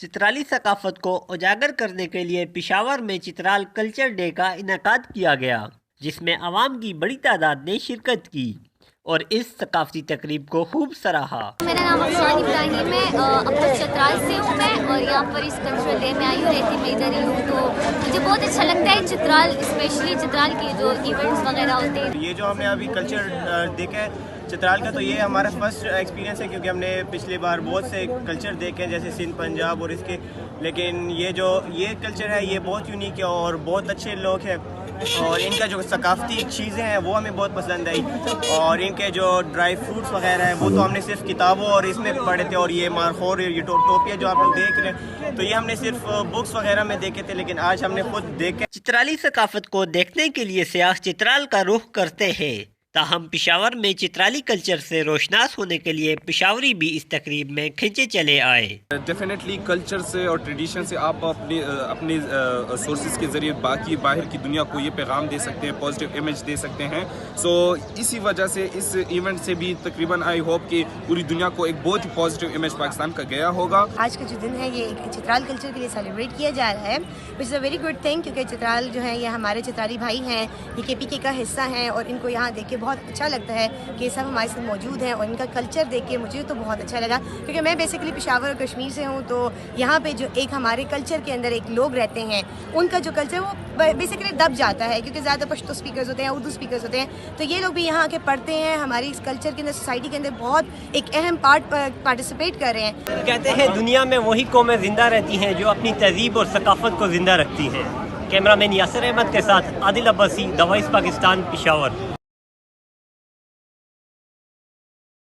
چترالی ثقافت کو اجاگر کرنے کے لیے پشاور میں چترال کلچر ڈے کا انعقاد کیا گیا، جس میں عوام کی بڑی تعداد نے شرکت کی اور اس ثقافتی تقریب کو خوب سراہا۔ میرا نام افسان ابراہیم ہے، اب تک چترال سے ہوں میں اور یہاں پر اس کلچرل ڈے میں آئی ہوں، رہتی میں ادھر ہی ہوں، تو مجھے بہت اچھا لگتا ہے چترال، اسپیشلی چترال کے جو ایونٹس وغیرہ ہوتے ہیں۔ یہ جو ہم نے ابھی کلچر دیکھا ہے چترال کا، تو یہ ہمارا فرسٹ ایکسپیرینس ہے، کیونکہ ہم نے پچھلی بار بہت سے کلچر دیکھے ہیں جیسے سندھ، پنجاب اور اس کے، لیکن یہ کلچر ہے یہ بہت یونیک ہے اور بہت اچھے لوگ ہیں، اور ان کا جو ثقافتی چیزیں ہیں وہ ہمیں بہت پسند آئی، اور ان کے جو ڈرائی فروٹس وغیرہ ہیں وہ تو ہم نے صرف کتابوں اور اس میں پڑھے تھے، اور یہ مارخور یہ ٹوپیا جو آپ لوگ دیکھ رہے ہیں تو یہ ہم نے صرف بکس وغیرہ میں دیکھے تھے، لیکن آج ہم نے خود دیکھے۔ چترالی ثقافت کو دیکھنے کے لیے سیاح چترال کا رخ کرتے ہیں، تاہم پشاور میں چترالی کلچر سے روشناس ہونے کے لیے پشاوری بھی اس تقریب میں کھنچے چلے آئے۔ ڈیفینیٹلی کلچر سے اور ٹریڈیشن سے آپ اپنے سورسز کے ذریعے باہر کی دنیا کو یہ پیغام دے سکتے ہیں، پازیٹیو امیج دے سکتے ہیں۔ سو اسی وجہ سے اس ایونٹ سے بھی تقریباً آئی ہوپ کہ پوری دنیا کو ایک بہت ہی پازیٹیو امیج پاکستان کا گیا ہوگا۔ آج کا جو دن ہے یہ چترال کلچر کے لیے سیلیبریٹ کیا جا رہا ہے، وچ از اے ویری گڈ تھنگ، کیونکہ چترال جو ہے یہ ہمارے چترالی بھائی ہیں، یہ کے پی کے کا حصہ ہیں، اور ان کو یہاں دیکھ کے بہت اچھا لگتا ہے کہ یہ سب ہمارے ساتھ موجود ہیں، اور ان کا کلچر دیکھ کے مجھے تو بہت اچھا لگا، کیونکہ میں بیسیکلی پشاور اور کشمیر سے ہوں، تو یہاں پہ جو ایک ہمارے کلچر کے اندر ایک لوگ رہتے ہیں، ان کا جو کلچر وہ بیسیکلی دب جاتا ہے، کیونکہ زیادہ پشتو اسپیکرز ہوتے ہیں، اردو اسپیکرز ہوتے ہیں، تو یہ لوگ بھی یہاں آ کے پڑھتے ہیں، ہماری اس کلچر کے اندر، سوسائٹی کے اندر بہت ایک اہم پارٹیسپیٹ کر رہے ہیں۔ کہتے ہیں دنیا میں وہی قومیں زندہ رہتی ہیں جو اپنی تہذیب اور ثقافت کو زندہ رکھتی ہیں۔ کیمرہ مین یاسر احمد کے ساتھ عادل عباسی، دا وائس پاکستان، پشاور۔